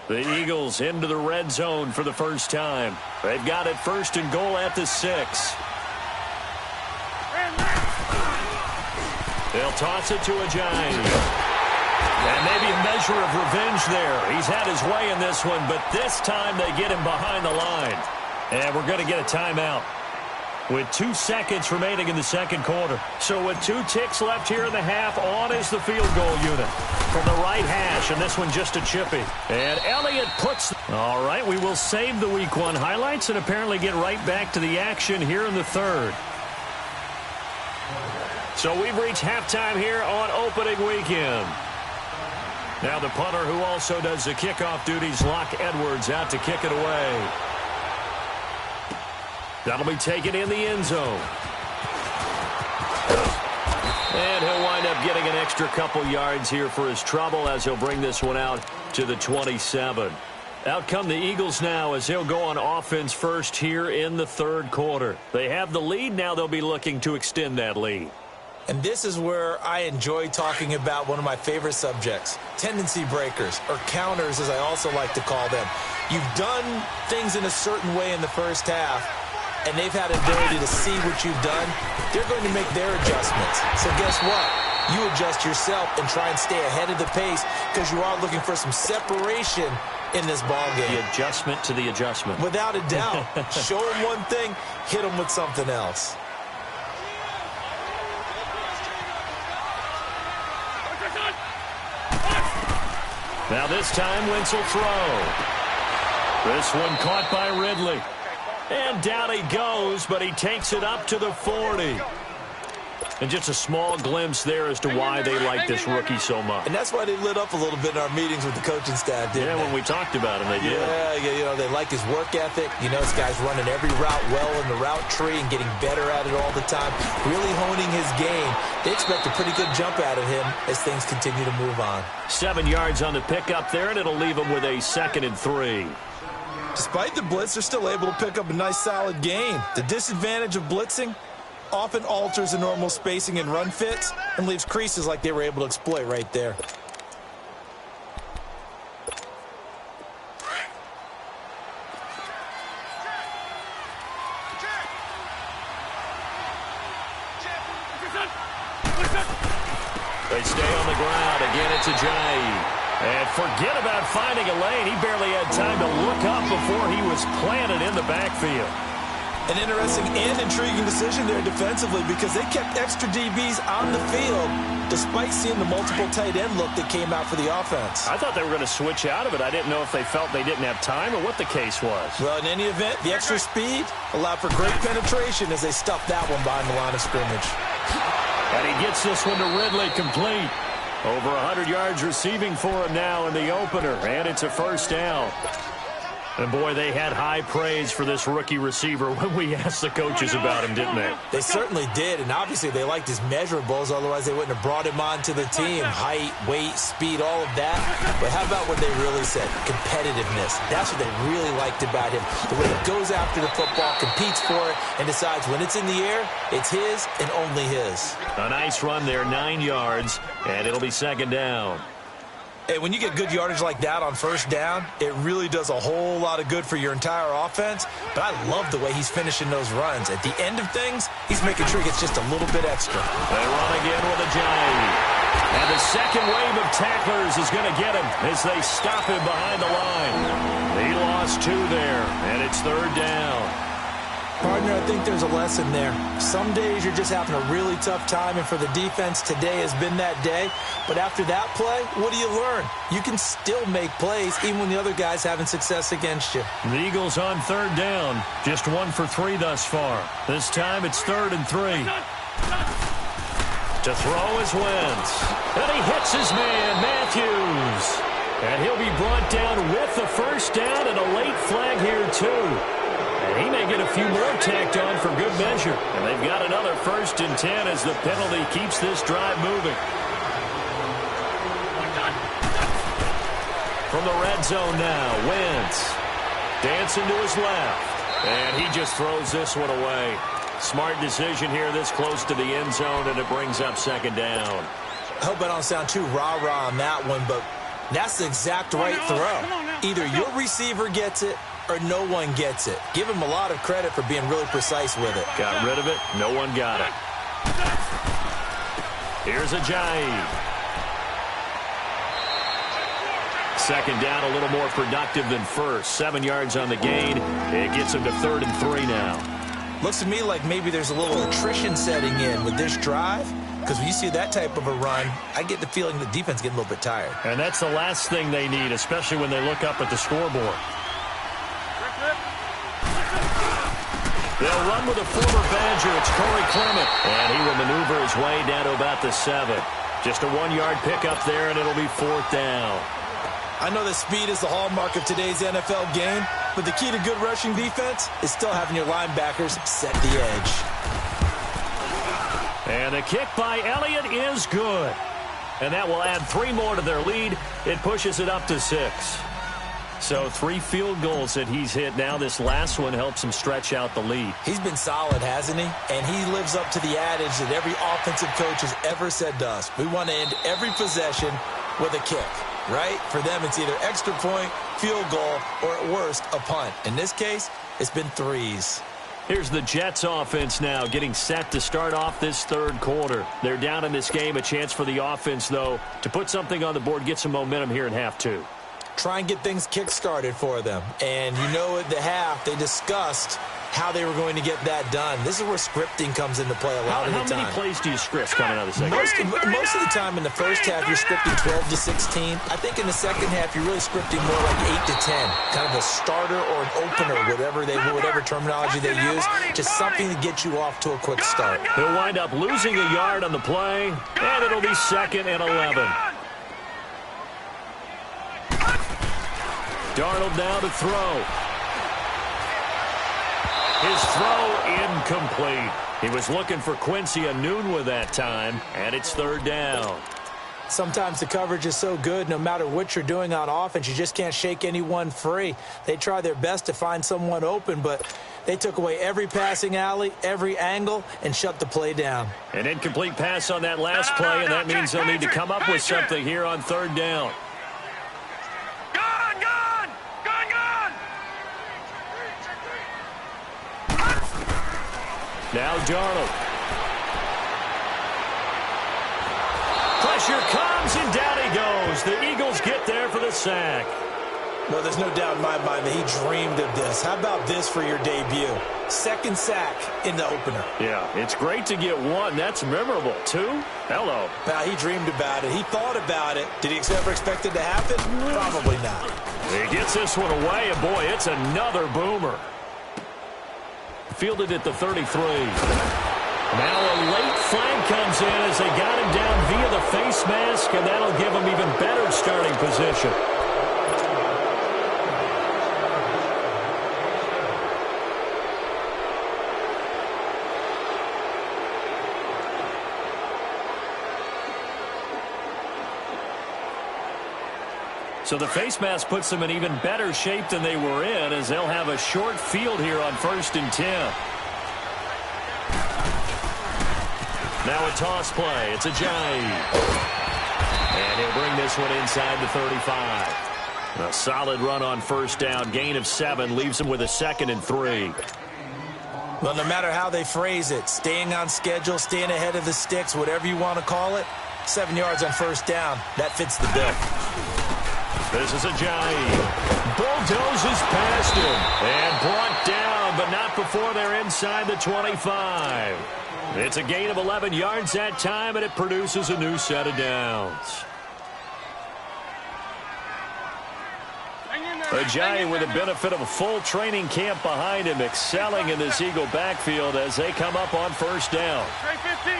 The Eagles into the red zone for the 1st time. They've got it 1st and goal at the 6. They'll toss it to Ajayi. And maybe a measure of revenge there. He's had his way in this one, but this time they get him behind the line. And we're going to get a timeout. with 2 seconds remaining in the second quarter. So with 2 ticks left here in the half, on is the field goal unit from the right hash, and this one just a chippy. And Elliott puts... All right, we will save the Week 1 highlights and apparently get right back to the action here in the third. So we've reached halftime here on opening weekend. Now the punter, who also does the kickoff duties, Locke Edwards, out to kick it away. That'll be taken in the end zone. And he'll wind up getting an extra couple yards here for his trouble as he'll bring this one out to the 27. Out come the Eagles now as they'll go on offense first here in the third quarter. They have the lead. Now they'll be looking to extend that lead. And this is where I enjoy talking about one of my favorite subjects, tendency breakers, or counters as I also like to call them. You've done things in a certain way in the first half, and they've had an ability to see what you've done. They're going to make their adjustments. So guess what? You adjust yourself and try and stay ahead of the pace because you are looking for some separation in this ball game. The adjustment to the adjustment. Without a doubt. Show them one thing, hit them with something else. Now this time, Wentz will throw. This one caught by Ridley. And down he goes, but he takes it up to the 40. And just a small glimpse there as to why they like this rookie so much. And that's why they lit up a little bit in our meetings with the coaching staff, didn't they? When we talked about him, they did. Yeah, you know, they like his work ethic. You know, this guy's running every route well in the route tree and getting better at it all the time, really honing his game. They expect a pretty good jump out of him as things continue to move on. 7 yards on the pickup there, and it'll leave him with a 2nd and 3. Despite the blitz, they're still able to pick up a nice, solid gain. The disadvantage of blitzing often alters the normal spacing and run fits and leaves creases like they were able to exploit right there. They stay on the ground. Again, it's Ajayi. And forget about finding a lane. He barely had time to look up before he was planted in the backfield. An interesting and intriguing decision there defensively because they kept extra DBs on the field despite seeing the multiple tight end look that came out for the offense. I thought they were going to switch out of it. I didn't know if they felt they didn't have time or what the case was. Well, in any event, the extra speed allowed for great penetration as they stuffed that one behind the line of scrimmage. And he gets this one to Ridley complete. Over 100 yards receiving for him now in the opener, and it's a first down. And, boy, they had high praise for this rookie receiver when we asked the coaches about him, didn't they? They certainly did, and obviously they liked his measurables, otherwise they wouldn't have brought him onto the team. Height, weight, speed, all of that. But how about what they really said? Competitiveness. That's what they really liked about him. The way he goes after the football, competes for it, and decides when it's in the air, it's his and only his. A nice run there, 9 yards, and it'll be 2nd down. Hey, when you get good yardage like that on first down, it really does a whole lot of good for your entire offense. But I love the way he's finishing those runs. At the end of things, he's making sure he gets just a little bit extra. They run again with Ajayi. And the second wave of tacklers is going to get him as they stop him behind the line. He lost 2 there, and it's 3rd down. Partner, I think there's a lesson there. Some days you're just having a really tough time, and for the defense, today has been that day. But after that play, what do you learn? You can still make plays even when the other guy's having success against you. The Eagles on 3rd down. Just 1 for 3 thus far. This time it's 3rd and 3. To throw is Wentz. And he hits his man, Matthews. And he'll be brought down with the first down and a late flag here, too. And he may get a few more tacked on for good measure. And they've got another 1st and 10 as the penalty keeps this drive moving. From the red zone now, Wentz dancing to his left. And he just throws this one away. Smart decision here this close to the end zone, and it brings up 2nd down. I hope I don't sound too rah-rah on that one, but that's the exact right throw. Either your receiver gets it or no one gets it. Give him a lot of credit for being really precise with it. Got rid of it. No one got it. Here's Ajayi. 2nd down, a little more productive than first. 7 yards on the gain. It gets him to 3rd and 3 now. Looks to me like maybe there's a little attrition setting in with this drive, because when you see that type of a run, I get the feeling the defense getting a little bit tired. And that's the last thing they need, especially when they look up at the scoreboard. They'll run with a former Badger. It's Corey Clement. And he will maneuver his way down to about the 7. Just a 1-yard pickup there, and it'll be 4th down. I know that speed is the hallmark of today's NFL game, but the key to good rushing defense is still having your linebackers set the edge. And the kick by Elliott is good. And that will add 3 more to their lead. It pushes it up to 6. So 3 field goals that he's hit now. This last one helps him stretch out the lead. He's been solid, hasn't he? And he lives up to the adage that every offensive coach has ever said to us. We want to end every possession with a kick, right? For them, it's either extra point, field goal, or at worst, a punt. In this case, it's been 3s. Here's the Jets offense now getting set to start off this 3rd quarter. They're down in this game. A chance for the offense, though, to put something on the board, get some momentum here in half 2. Try and get things kick-started for them. And you know at the half, they discussed how they were going to get that done. This is where scripting comes into play a lot of the time. How many plays do you script coming out of the second? Most of the time in the first half, you're scripting 12 to 16. I think in the second half, you're really scripting more like 8 to 10. Kind of a starter or an opener, whatever terminology they use. Just something to get you off to a quick start. They'll wind up losing a yard on the play, and it'll be 2nd and 11. Darnold now to throw. His throw incomplete. He was looking for Quincy Enunwa that time, and it's 3rd down. Sometimes the coverage is so good, no matter what you're doing on offense, you just can't shake anyone free. They try their best to find someone open, but they took away every passing alley, every angle, and shut the play down. An incomplete pass on that last play, and that means they'll need to come up with something here on 3rd down. Now Darnold. Pressure comes, and down he goes. The Eagles get there for the sack. Well, there's no doubt in my mind that he dreamed of this. How about this for your debut? 2nd sack in the opener. Yeah, it's great to get 1. That's memorable. 2? Hello. Now, he dreamed about it. He thought about it. Did he ever expect it to happen? Probably not. He gets this one away, and boy, it's another boomer. Fielded at the 33. Now a late flag comes in as they got him down via the face mask, and that'll give him even better starting position. So the face mask puts them in even better shape than they were in, as they'll have a short field here on 1st and 10. Now a toss play. It's Ajayi. And he'll bring this one inside the 35. A solid run on 1st down. Gain of 7 leaves him with a 2nd and 3. Well, no matter how they phrase it, staying on schedule, staying ahead of the sticks, whatever you want to call it, 7 yards on 1st down, that fits the bill. This is Ajayi. Bulldozes past him. And brought down, but not before they're inside the 25. It's a gain of 11 yards that time, and it produces a new set of downs. Ajayi with the benefit of a full training camp behind him, excelling in this Eagle backfield as they come up on 1st down. Trey 15.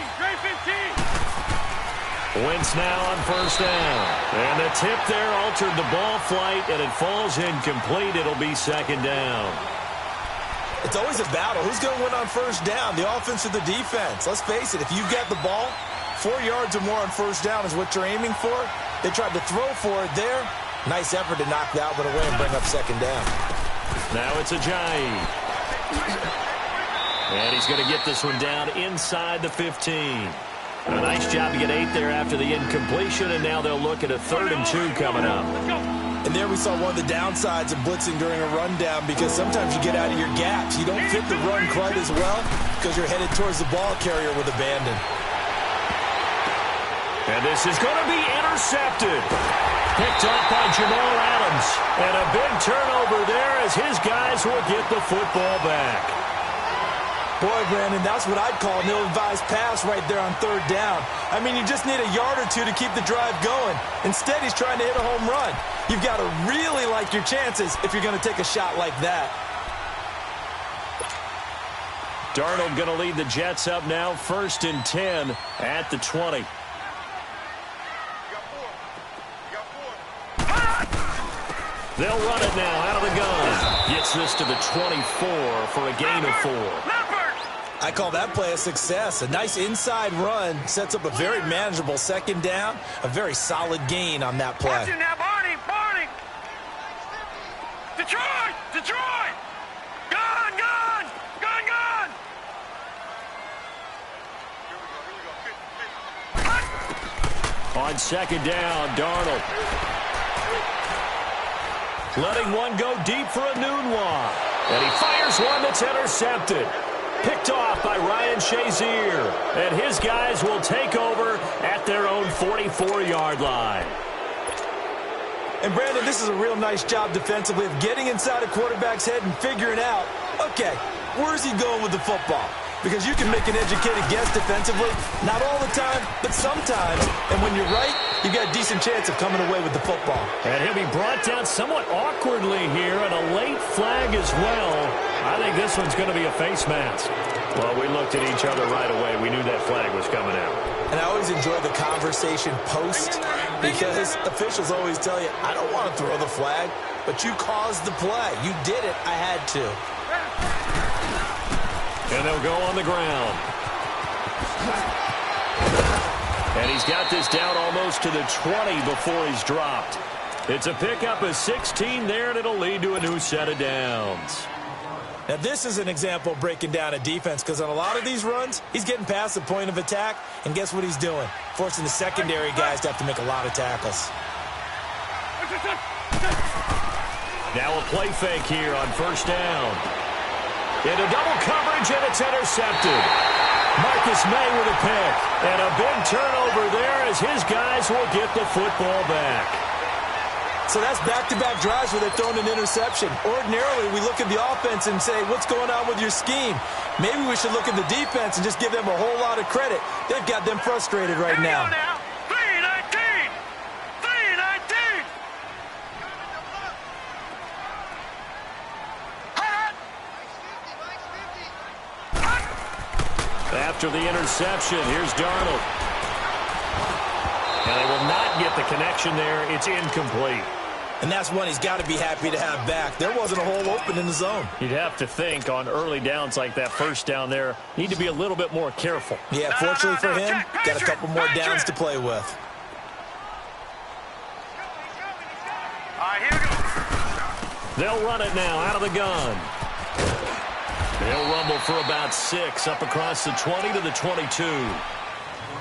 Wentz now on 1st down. And the tip there altered the ball flight, and it falls incomplete. It'll be 2nd down. It's always a battle. Who's going to win on 1st down, the offense or the defense? Let's face it, if you've got the ball, 4 yards or more on 1st down is what you're aiming for. They tried to throw for it there. Nice effort to knock that one away and bring up 2nd down. Now it's Ajayi. And he's going to get this one down inside the 15. A nice job to get 8 there after the incompletion, and now they'll look at a 3rd and 2 coming up. And there we saw one of the downsides of blitzing during a rundown, because sometimes you get out of your gaps. You don't fit the run quite as well because you're headed towards the ball carrier with abandon. And this is going to be intercepted. Picked off by Jamal Adams. And a big turnover there as his guys will get the football back. Boy, Brandon, that's what I'd call an ill-advised pass right there on third down. I mean, you just need a yard or two to keep the drive going. Instead, he's trying to hit a home run. You've got to really like your chances if you're going to take a shot like that. Darnold going to lead the Jets up now, 1st and 10 at the 20. They'll run it now out of the gun. Gets this to the 24 for a gain of 4. I call that play a success. A nice inside run sets up a very manageable 2nd down. A very solid gain on that play. Watch it now, Barney! Detroit! Detroit! Gone! Gone! Gone! Gone! On 2nd down, Darnold. Letting one go deep for a Nunwa. And he fires one that's intercepted. Picked off by Ryan Shazier. And his guys will take over at their own 44-yard line. And, Brandon, this is a real nice job defensively of getting inside a quarterback's head and figuring out, okay, where's he going with the football? Because you can make an educated guess defensively, not all the time, but sometimes. And when you're right, you've got a decent chance of coming away with the football. And he'll be brought down somewhat awkwardly here, and a late flag as well. I think this one's going to be a face mask. Well, we looked at each other right away. We knew that flag was coming out. And I always enjoy the conversation post because officials always tell you, I don't want to throw the flag, but you caused the play. You did it. I had to. And they'll go on the ground. And he's got this down almost to the 20 before he's dropped. It's a pickup of 16 there, and it'll lead to a new set of downs. Now, this is an example of breaking down a defense because on a lot of these runs, he's getting past the point of attack, and guess what he's doing? Forcing the secondary guys to have to make a lot of tackles. Now a play fake here on 1st down. Into double coverage, and it's intercepted. Marcus May with a pick. And a big turnover there as his guys will get the football back. So that's back-to-back drives where they're throwing an interception. Ordinarily, we look at the offense and say, what's going on with your scheme? Maybe we should look at the defense and just give them a whole lot of credit. They've got them frustrated right now. 3-19! 3-19! After the interception, here's Darnold. And they will not get the connection there. It's incomplete. And that's one he's got to be happy to have back. There wasn't a hole open in the zone. You'd have to think on early downs like that 1st down there, need to be a little bit more careful. Yeah, fortunately for him, got a couple more downs to play with. All right, here we go. They'll run it now out of the gun. They'll rumble for about 6 up across the 20 to the 22.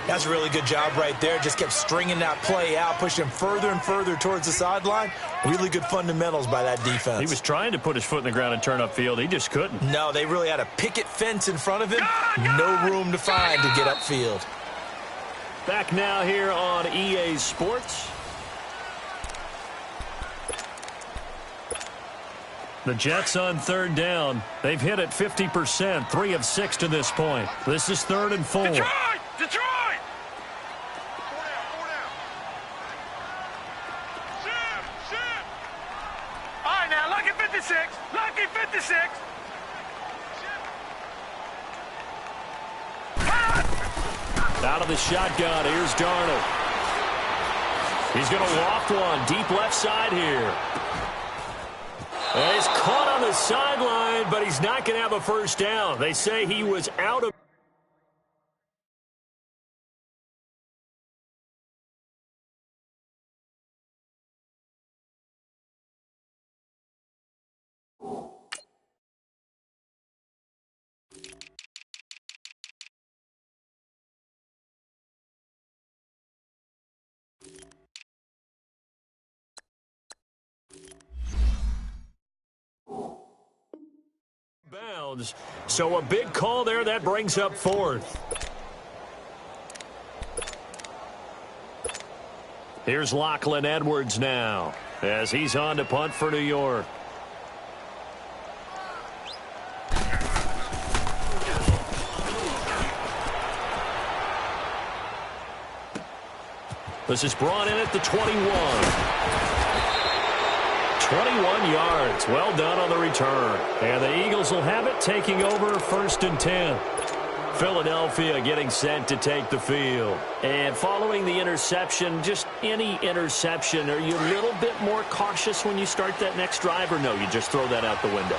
That's a really good job right there. Just kept stringing that play out, pushing him further and further towards the sideline. Really good fundamentals by that defense. He was trying to put his foot in the ground and turn upfield. He just couldn't. No, they really had a picket fence in front of him. No room to find to get upfield. Back now here on EA Sports. The Jets on 3rd down. They've hit it 50%, 3 of 6 to this point. This is 3rd and 4. Detroit! Detroit! All right, now, lucky 56. Lucky 56. Out of the shotgun, here's Darnold. He's going to loft one deep left side here. And he's caught on the sideline, but he's not going to have a 1st down. They say he was out of... bounds. So a big call there that brings up 4th. Here's Lachlan Edwards now as he's on to punt for New York. This is brought in at the 21. 21 yards. Well done on the return. And the Eagles will have it, taking over 1st and 10. Philadelphia getting set to take the field. And following the interception, just any interception, are you a little bit more cautious when you start that next drive, or no, you just throw that out the window?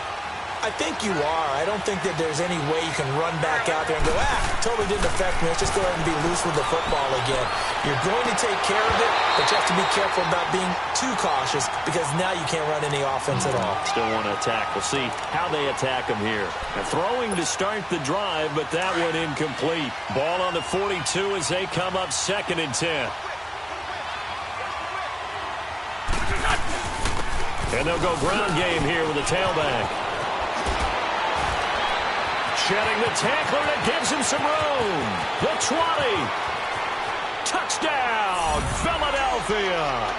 I think you are. I don't think that there's any way you can run back out there and go, totally didn't affect me. Let's just go ahead and be loose with the football again. You're going to take care of it, but you have to be careful about being too cautious because now you can't run any offense at all. Still want to attack. We'll see how they attack them here. And throwing to start the drive, but that one incomplete. Ball on the 42 as they come up 2nd and 10. And they'll go ground game here with a tailback. Shedding the tackler, that gives him some room. The 20. Touchdown, Philadelphia.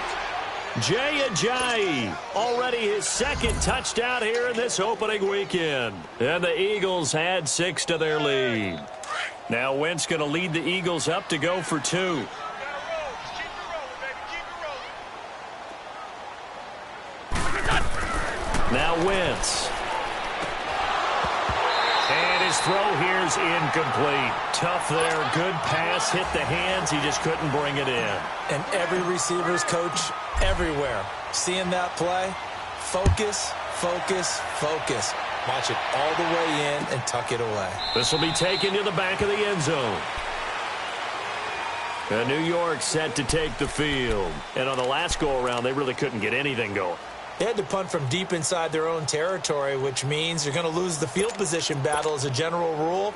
Jay Ajayi, already his 2nd touchdown here in this opening weekend. And the Eagles add 6 to their lead. Now Wentz going to lead the Eagles up to go for 2. Now Wentz. And his throw here's incomplete. Tough there. Good pass. Hit the hands. He just couldn't bring it in. And every receiver's coach everywhere. Seeing that play, focus, focus, focus. Watch it all the way in and tuck it away. This will be taken to the back of the end zone. And New York set to take the field. And on the last go-around, they really couldn't get anything going. They had to punt from deep inside their own territory, which means you're going to lose the field position battle as a general rule.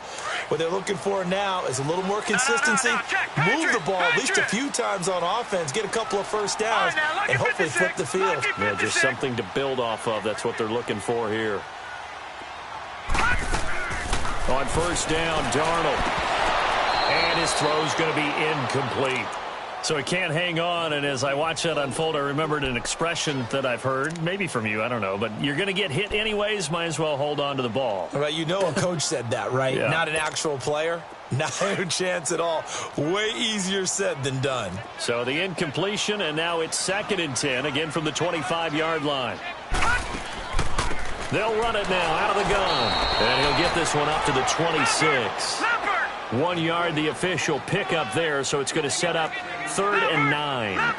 What they're looking for now is a little more consistency, move the ball at least a few times on offense, get a couple of first downs, and hopefully flip the field. Yeah, just something to build off of. That's what they're looking for here. On 1st down, Darnold. And his throw's going to be incomplete. So he can't hang on, and as I watch that unfold, I remembered an expression that I've heard, maybe from you, I don't know, but you're going to get hit anyways, might as well hold on to the ball. Right, you know a coach said that, right? Yeah. Not an actual player. Not a chance at all. Way easier said than done. So the incompletion, and now it's 2nd and 10, again from the 25-yard line. They'll run it now out of the gun, and he'll get this one up to the 26. 1 yard, the official pickup there, so it's going to set up 3rd and 9.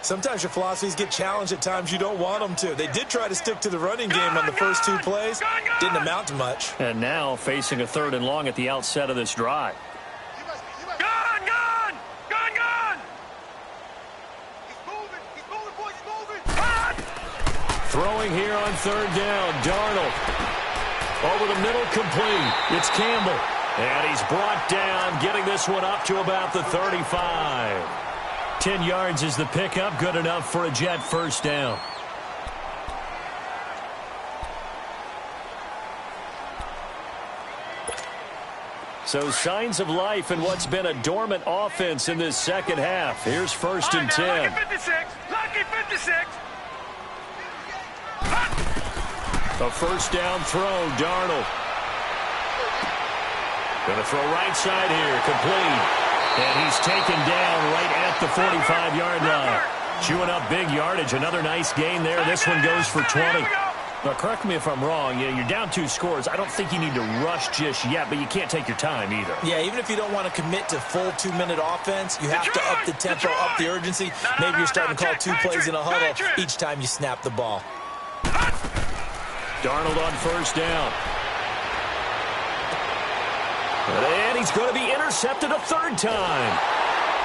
Sometimes your philosophies get challenged at times you don't want them to. They did try to stick to the running game on the first 2 plays. Didn't amount to much. And now facing a 3rd and long at the outset of this drive. Gun! He's moving, boys, he's moving. Throwing here on 3rd down, Darnold. Over the middle, complete. It's Campbell. And he's brought down, getting this one up to about the 35. 10 yards is the pickup, good enough for a Jet 1st down. So signs of life in what's been a dormant offense in this 2nd half. Here's 1st and 10. Lucky 56. A 1st down throw, Darnold. Going to throw right side here, complete. And he's taken down right at the 45-yard line. Chewing up big yardage, another nice gain there. This one goes for 20. Now, correct me if I'm wrong. You're down 2 scores. I don't think you need to rush just yet, but you can't take your time either. Yeah, even if you don't want to commit to full 2-minute offense, you have to up the tempo, up the urgency. Maybe you're starting to call 2 plays in a huddle each time you snap the ball. Darnold on 1st down. And he's going to be intercepted a 3rd time.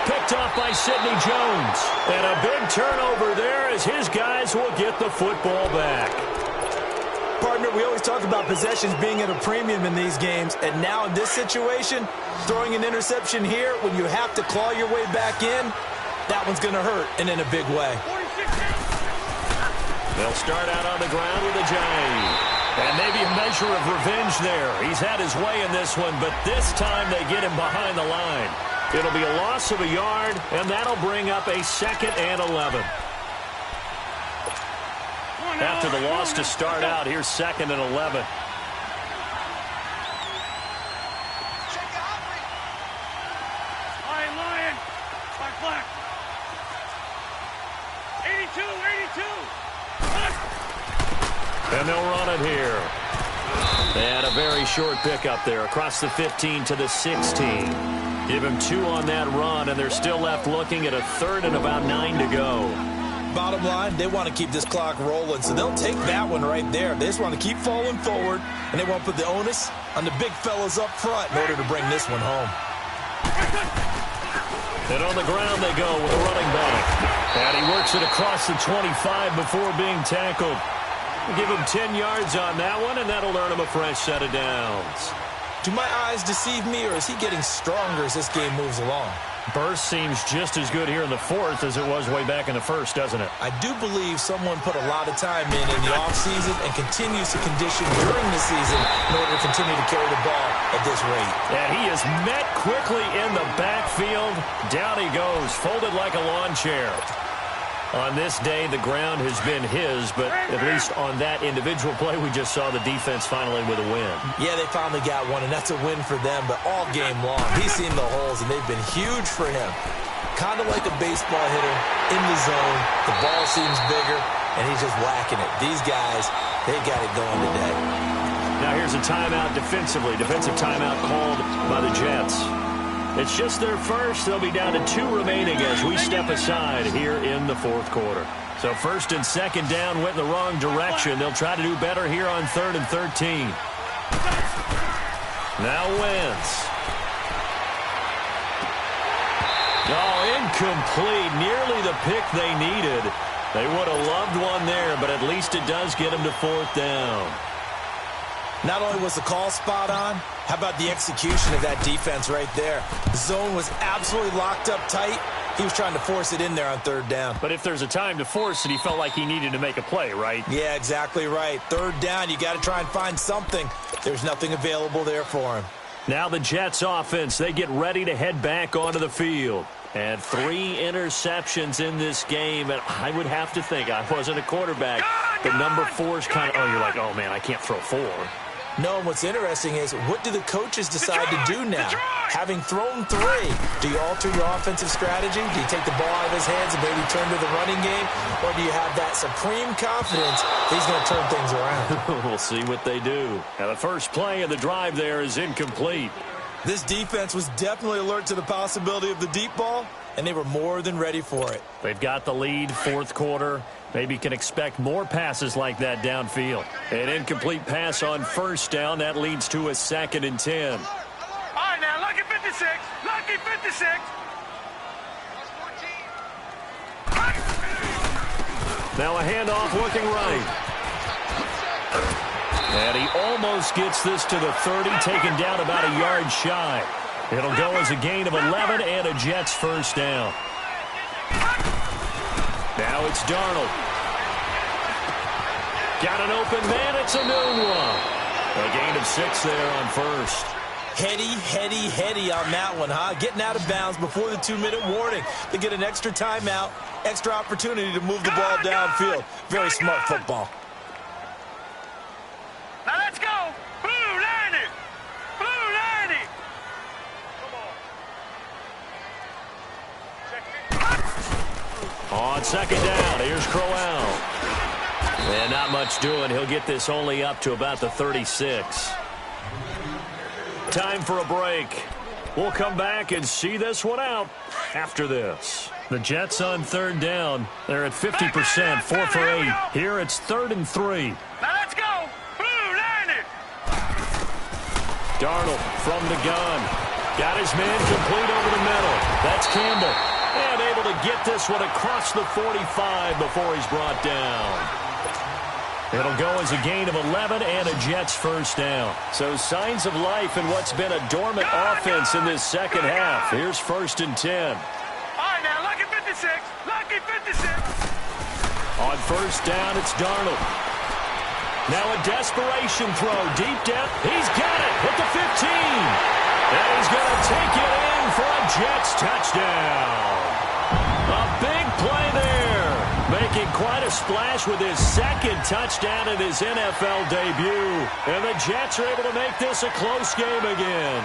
Picked off by Sidney Jones. And a big turnover there as his guys will get the football back. Partner, we always talk about possessions being at a premium in these games. And now in this situation, throwing an interception here when you have to claw your way back in, that one's going to hurt, and in a big way. They'll start out on the ground with Ajayi. And maybe a measure of revenge there. He's had his way in this one, but this time they get him behind the line. It'll be a loss of a yard, and that'll bring up a 2nd and 11. After the loss to start out, here's 2nd and 11. Lion. Black. And they'll run it here. And a very short pickup there across the 15 to the 16. Give him 2 on that run, and they're still left looking at a third and about 9 to go. Bottom line, they want to keep this clock rolling, so they'll take that one right there. They just want to keep falling forward, and they won't put the onus on the big fellas up front in order to bring this one home. And on the ground they go with a running back. And he works it across the 25 before being tackled. Give him 10 yards on that one, and that'll earn him a fresh set of downs. Do my eyes deceive me, or is he getting stronger as this game moves along? Burst seems just as good here in the fourth as it was way back in the first, doesn't it? I do believe someone put a lot of time in the offseason and continues to condition during the season in order to continue to carry the ball at this rate. And he is met quickly in the backfield. Down he goes, folded like a lawn chair. On this day, the ground has been his, but at least on that individual play, we just saw the defense finally with a win. Yeah, they finally got one, and that's a win for them, but all game long, he's seen the holes, and they've been huge for him. Kind of like a baseball hitter in the zone. The ball seems bigger, and he's just whacking it. These guys, they got it going today. Now here's a timeout defensively. Defensive timeout called by the Jets. It's just their first. They'll be down to 2 remaining as we step aside here in the fourth quarter. So first and second down went in the wrong direction. They'll try to do better here on 3rd and 13. Now Wentz. Oh, incomplete. Nearly the pick they needed. They would have loved one there, but at least it does get them to 4th down. Not only was the call spot on, how about the execution of that defense right there? The zone was absolutely locked up tight. He was trying to force it in there on 3rd down. But if there's a time to force it, he felt like he needed to make a play, right? Yeah, exactly right. 3rd down, you got to try and find something. There's nothing available there for him. Now the Jets offense, they get ready to head back onto the field. And 3 interceptions in this game, and I would have to think, I wasn't a quarterback, but number 4 is kind of, you're like, oh man, I can't throw 4. No, what's interesting is, what do the coaches decide to do now? Having thrown 3, do you alter your offensive strategy? Do you take the ball out of his hands and maybe turn to the running game? Or do you have that supreme confidence that he's going to turn things around? We'll see what they do. Now, the first play of the drive there is incomplete. This defense was definitely alert to the possibility of the deep ball, and they were more than ready for it. They've got the lead, fourth quarter. Maybe can expect more passes like that downfield. An incomplete pass on 1st down. That leads to a 2nd and 10. All right, now, lucky 56. Lucky 56. Now a handoff looking right. And he almost gets this to the 30, taken down about a yard shy. It'll go as a gain of 11 and a Jets 1st down. Now it's Darnold. Got an open man. It's a noon one. A gain of 6 there on 1st. Heady on that one, huh? Getting out of bounds before the 2-minute warning. They get an extra timeout, extra opportunity to move the ball downfield. Very smart football. Now let's go. Blue 90. Blue 90. Come on. On 2nd down, here's Crowell. And not much doing. He'll get this only up to about the 36. Time for a break. We'll come back and see this one out after this. The Jets on 3rd down. They're at 50%, 4 for 8. Here it's 3rd and 3. Now let's go. Blue 90. Darnold from the gun. Got his man complete over the middle. That's Campbell. And able to get this one across the 45 before he's brought down. It'll go as a gain of 11 and a Jets 1st down. So signs of life in what's been a dormant offense in this second half. Here's 1st and 10. All right, now, lucky 56. Lucky 56. On 1st down, it's Darnold. Now a desperation throw deep down. He's got it at the 15. And he's going to take it in for a Jets touchdown. A big play there. Making quite a splash with his 2nd touchdown in his NFL debut. And the Jets are able to make this a close game again.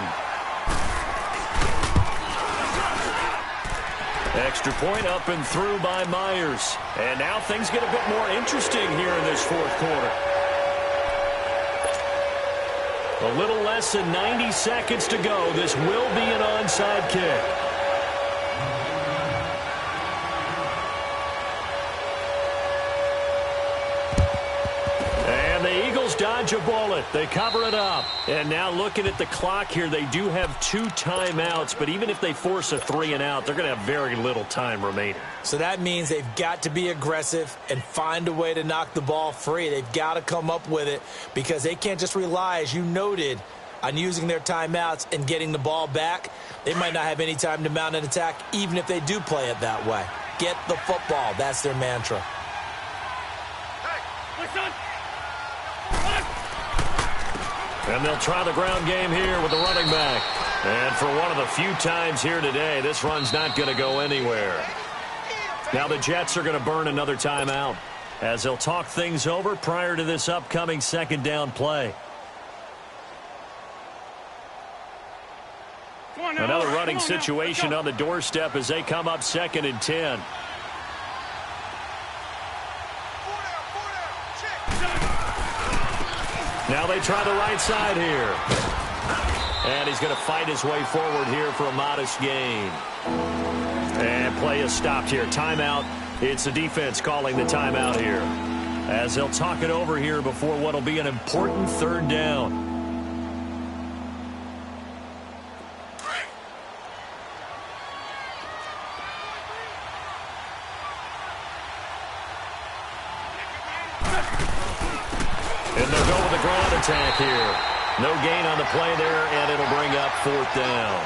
Extra point up and through by Myers. And now things get a bit more interesting here in this fourth quarter. A little less than 90 seconds to go. This will be an onside kick. And the Eagles dodge a bullet. They cover it up. And now looking at the clock here, they do have 2 timeouts, but even if they force a 3-and-out, they're going to have very little time remaining. So that means they've got to be aggressive and find a way to knock the ball free. They've got to come up with it because they can't just rely, as you noted, on using their timeouts and getting the ball back. They might not have any time to mount an attack, even if they do play it that way. Get the football. That's their mantra. And they'll try the ground game here with the running back. And for one of the few times here today, this run's not going to go anywhere. Now the Jets are going to burn another timeout as they'll talk things over prior to this upcoming second down play. Another running situation on the doorstep as they come up 2nd and 10. Now they try the right side here. And he's going to fight his way forward here for a modest gain. And play is stopped here. Timeout. It's the defense calling the timeout here, as they'll talk it over here before what will be an important 3rd down. And they'll go with the ground attack here. No gain on the play there, and it'll bring up 4th down.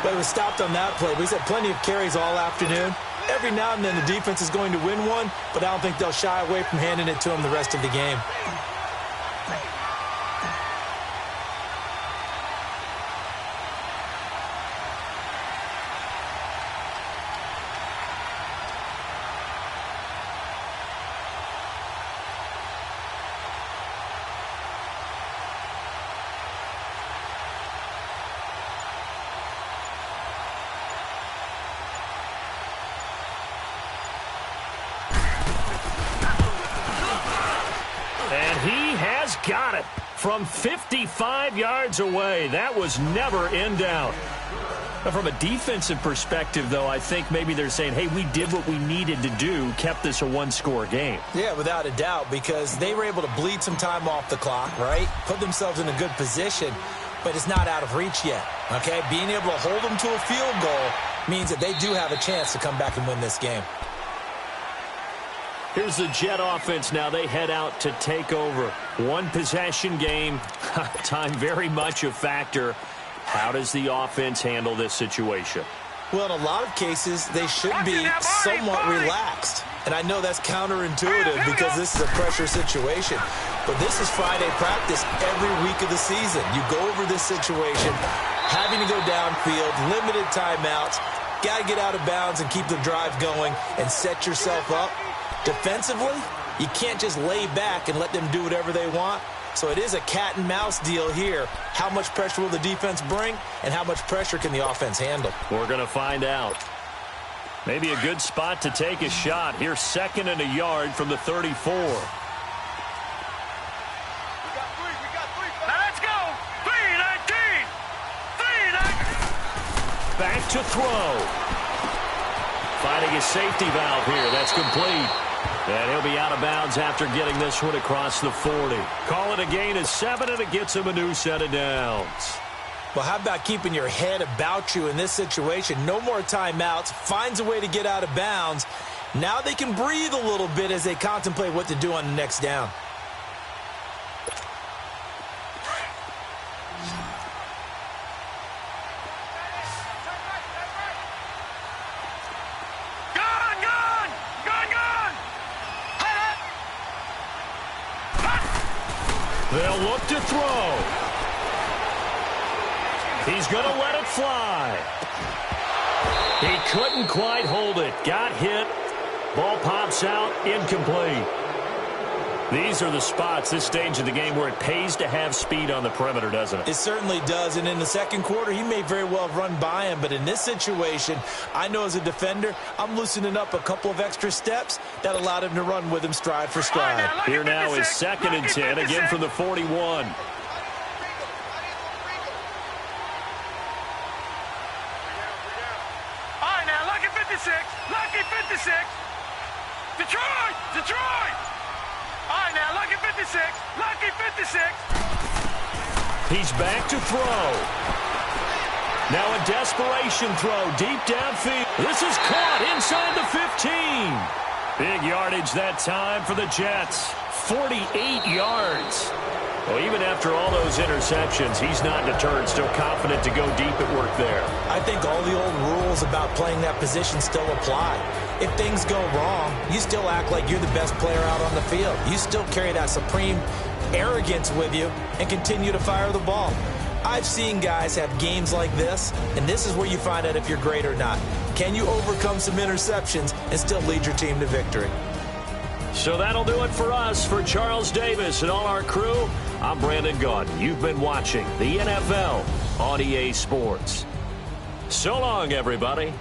But it was stopped on that play. We've had plenty of carries all afternoon. Every now and then the defense is going to win one, but I don't think they'll shy away from handing it to them the rest of the game. Got it from 55 yards away. That was never in doubt. Now, from a defensive perspective, though, I think maybe they're saying, hey, we did what we needed to do, kept this a 1-score game. Yeah, without a doubt, because they were able to bleed some time off the clock, right? Put themselves in a good position, but it's not out of reach yet, okay? Being able to hold them to a field goal means that they do have a chance to come back and win this game. Here's the Jet offense now. They head out to take over. 1-possession game. Time very much a factor. How does the offense handle this situation? Well, in a lot of cases, they should be somewhat relaxed. And I know that's counterintuitive because this is a pressure situation. But this is Friday practice every week of the season. You go over this situation, having to go downfield, limited timeouts, got to get out of bounds and keep the drive going and set yourself up. Defensively, you can't just lay back and let them do whatever they want. So it is a cat and mouse deal here. How much pressure will the defense bring, and how much pressure can the offense handle? We're going to find out. Maybe a good spot to take a shot. Here's 2nd and a yard from the 34. Now let's go. 3-19. 3-19. Back to throw. Finding his safety valve here. That's complete. And he'll be out of bounds after getting this one across the 40. Call it a gain of 7, and it gets him a new set of downs. Well, how about keeping your head about you in this situation? No more timeouts. Finds a way to get out of bounds. Now they can breathe a little bit as they contemplate what to do on the next down. They'll look to throw. He's going to let it fly. He couldn't quite hold it. Got hit. Ball pops out. Incomplete. These are the spots, this stage of the game, where it pays to have speed on the perimeter, doesn't it? It certainly does, and in the second quarter, he may very well have run by him, but in this situation, I know as a defender, I'm loosening up a couple of extra steps that allowed him to run with him stride for stride. Here now is 2nd and 10, again from the 41. All right, now, lucky 56. Lucky 56. Detroit! All right, now, lucky 56. Lucky 56. He's back to throw. Now a desperation throw deep downfield. This is caught inside the 15. Big yardage that time for the Jets. 48 yards. Well, even after all those interceptions, he's not deterred, still confident to go deep at work there. I think all the old rules about playing that position still apply. If things go wrong, you still act like you're the best player out on the field. You still carry that supreme arrogance with you and continue to fire the ball. I've seen guys have games like this, and this is where you find out if you're great or not. Can you overcome some interceptions and still lead your team to victory? So that'll do it for us. For Charles Davis and all our crew, I'm Brandon Gaudin. You've been watching the NFL on EA Sports. So long, everybody.